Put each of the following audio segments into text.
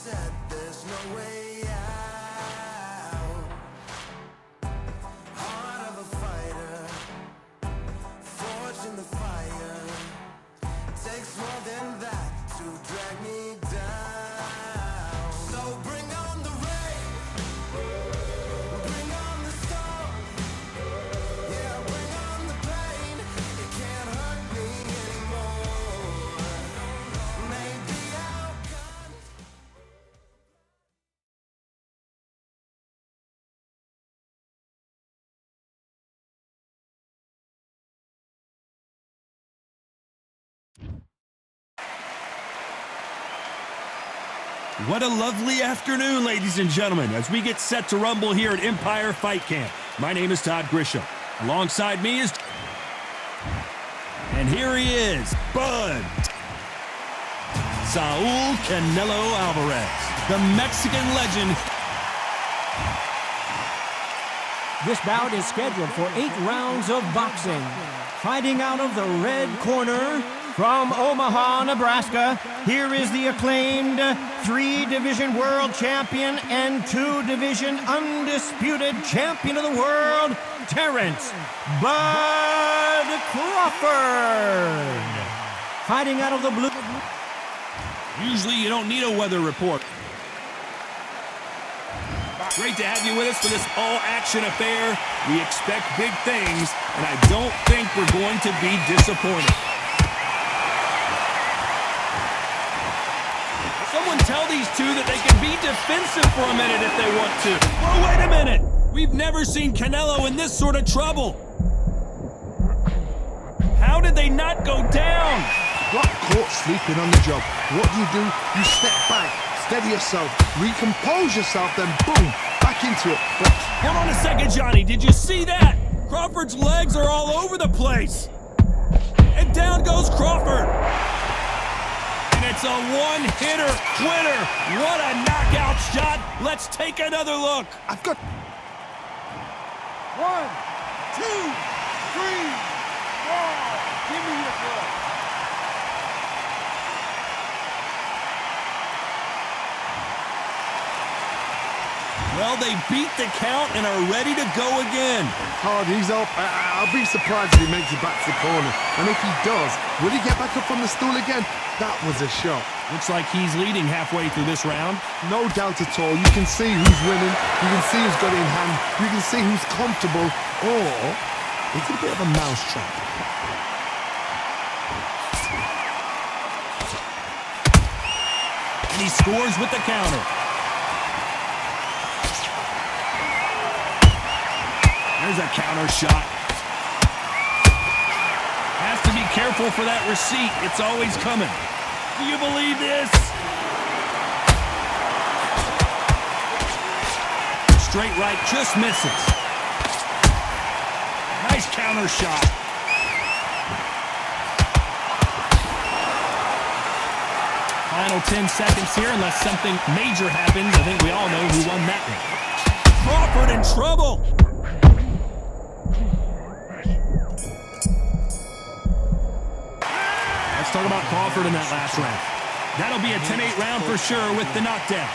said there's no way out. Heart of a fighter, forged in the fire. Takes more than that to drag me down. So bring on the rain, bring on the storm. Yeah, bring on the pain. It can't hurt me anymore. Maybe I'll come. What a lovely afternoon, ladies and gentlemen, as we get set to rumble here at Empire Fight Camp. My name is Todd Grisham. Alongside me is... And here he is, Bud. Saul Canelo Alvarez, the Mexican legend. This bout is scheduled for 8 rounds of boxing. Fighting out of the red corner, from Omaha, Nebraska, here is the acclaimed 3-division world champion and 2-division undisputed champion of the world, Terrence Bud Crawford. Fighting out of the blue. Usually you don't need a weather report. Great to have you with us for this all-action affair. We expect big things, and I don't think we're going to be disappointed. Someone tell these two that they can be defensive for a minute if they want to. Well, wait a minute. We've never seen Canelo in this sort of trouble. How did they not go down? Got caught sleeping on the job. What do? You step back, steady yourself, recompose yourself, then boom, back into it. Hold on a second, Johnny. Did you see that? Crawford's legs are all over the place. And down goes Crawford. And it's a one-hitter winner. What a knockout shot. Let's take another look. I've got... 1, 2, 3, 4. Give me your blood. Well, they beat the count and are ready to go again. He's up. I'll be surprised if he makes it back to the corner. And if he does, will he get back up from the stool again? That was a shot. Looks like he's leading halfway through this round. No doubt at all. You can see who's winning. You can see who's got it in hand. You can see who's comfortable. Or it's a bit of a mousetrap. And he scores with the counter. There's a counter shot. Has to be careful for that receipt. It's always coming. Do you believe this? Straight right just misses. Nice counter shot. Final 10 seconds here, unless something major happens. I think we all know who won that one. Crawford in trouble. Let's talk about Crawford in that last round. That'll be a 10-8 round for sure with the knockdown.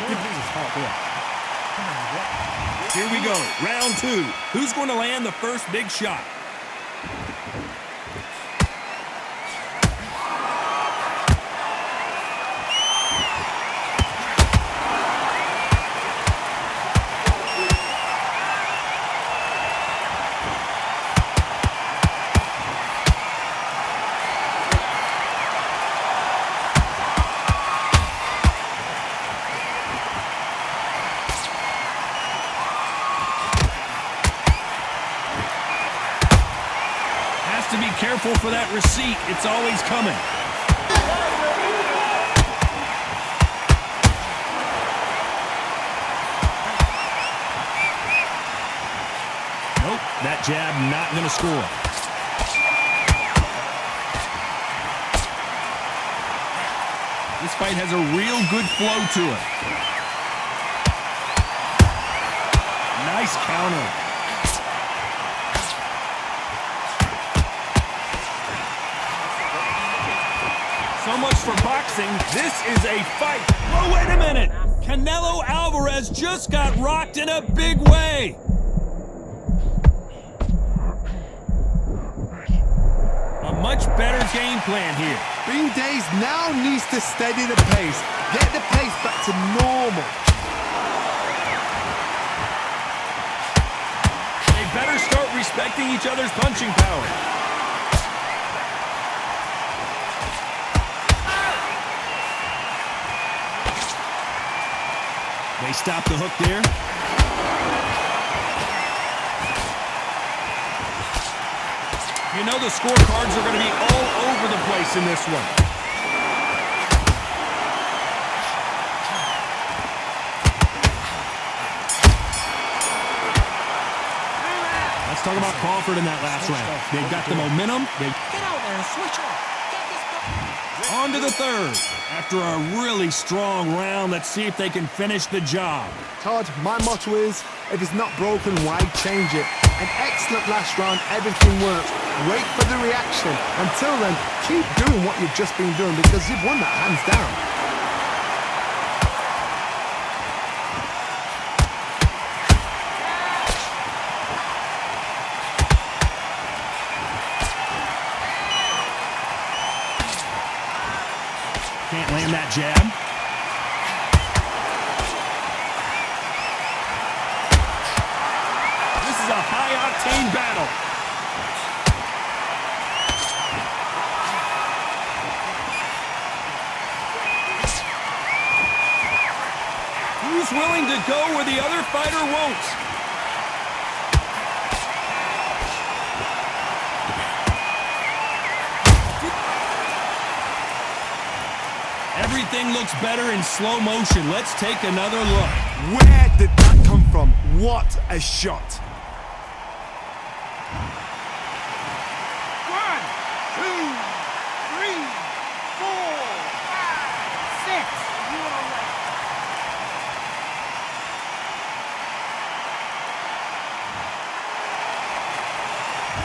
Here we go, round 2. Who's going to land the first big shot? To be careful for that receipt. It's always coming. Nope, that jab not going to score. This fight has a real good flow to it. Nice counter. So much for boxing. This is a fight. Oh, wait a minute. Canelo Alvarez just got rocked in a big way. A much better game plan here. Bean Days now needs to steady the pace. Get the pace back to normal. They better start respecting each other's punching power. They stop the hook there. You know the scorecards are going to be all over the place in this one. Let's talk about Crawford in that last round. They've got the momentum. Get out there and switch off. Get this guy. On to the third. After a really strong round, let's see if they can finish the job. Todd, my motto is, if it's not broken, why change it? An excellent last round, everything works. Wait for the reaction. Until then, keep doing what you've just been doing because you've won that hands down. Can't land that jab. This is a high-octane battle. Who's willing to go where the other fighter won't? Everything looks better in slow motion. Let's take another look. Where did that come from? What a shot. 1, 2, 3, 4, 5, 6. You are right.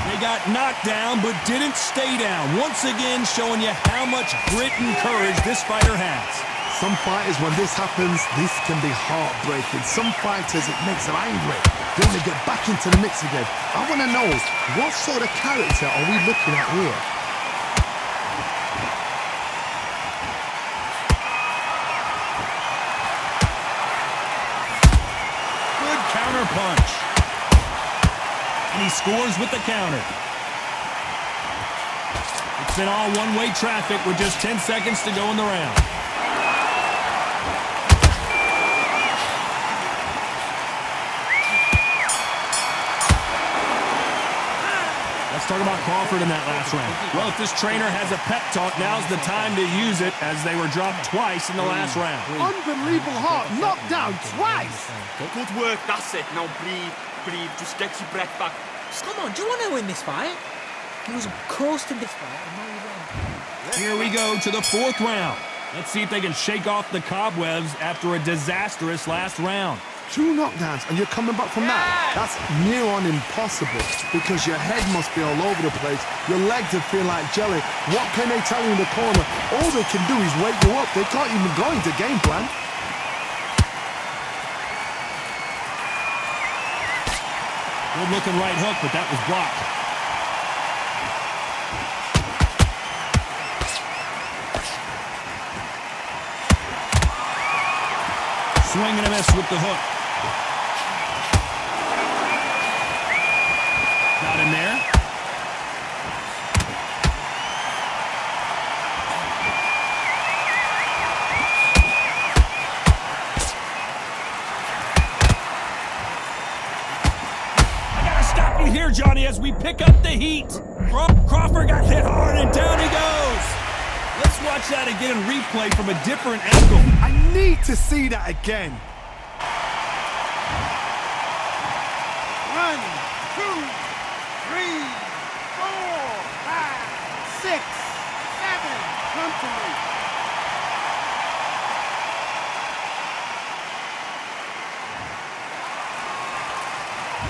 They got knocked down, but didn't stay down. Once again, showing you how much grit and courage this fighter has. Some fighters, when this happens, this can be heartbreaking. Some fighters, it makes them angry. They want to get back into the mix again. I want to know, what sort of character are we looking at here? Good counter punch. And he scores with the counter. It's been all one-way traffic with just 10 seconds to go in the round. Let's talk about Crawford in that last round. Well, if this trainer has a pep talk, now's the time to use it as they were dropped twice in the last round. Unbelievable heart, knocked down twice. Good work, that's it. Now breathe, breathe. Just get your breath back. Come on, do you want to win this fight? He was close to this fight, and now he won. Here we go to the fourth round. Let's see if they can shake off the cobwebs after a disastrous last round. 2 knockdowns and you're coming back from that? That's near on impossible because your head must be all over the place. Your legs would feel like jelly. What can they tell you in the corner? All they can do is wake you up. They can't even go into game plan. Good looking right hook, but that was blocked. Swing and a miss with the hook. Got him there. I gotta stop you here, Johnny, as we pick up the heat. Crawford got hit hard and down he goes. Let's watch that again and replay from a different angle. I need to see that again. 1, 2, 3, 4, 5, 6, 7. Come to me.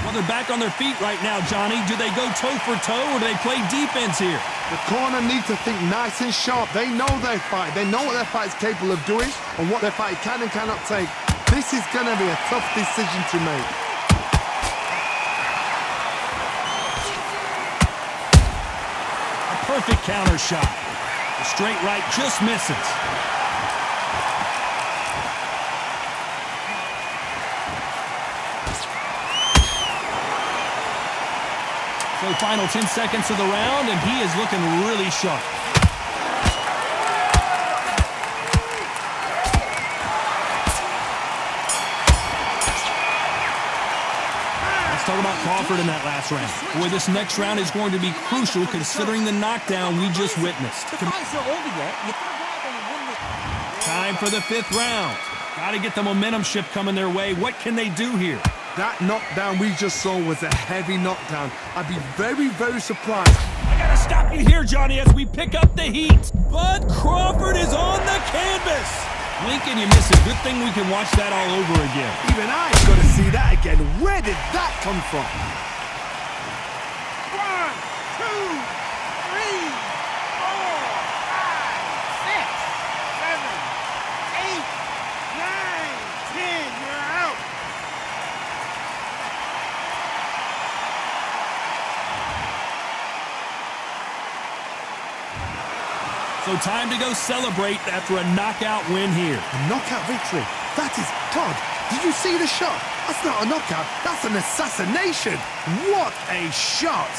Well, they're back on their feet right now, Johnny. Do they go toe for toe or do they play defense here? The corner need to think nice and sharp. They know their fight. They know what their fight is capable of doing and what their fight can and cannot take. This is going to be a tough decision to make. A perfect counter shot. The straight right just misses. So final 10 seconds of the round, and he is looking really sharp. Let's talk about Crawford in that last round. Boy, this next round is going to be crucial considering the knockdown we just witnessed. The fight's not over yet. You've got to go out there and win this. Time for the 5th round. Got to get the momentum shift coming their way. What can they do here? That knockdown we just saw was a heavy knockdown. I'd be very, very surprised. I gotta stop you here, Johnny, as we pick up the heat. Bud Crawford is on the canvas. Blink and you miss it. Good thing we can watch that all over again. Even I've got to see that again. Where did that come from? 1, 2, 3, 4, 5, 6, 7, 8, 9, 10. You're out. So time to go celebrate after a knockout win here. A knockout victory. That is God. Did you see the shot? That's not a knockout. That's an assassination. What a shot.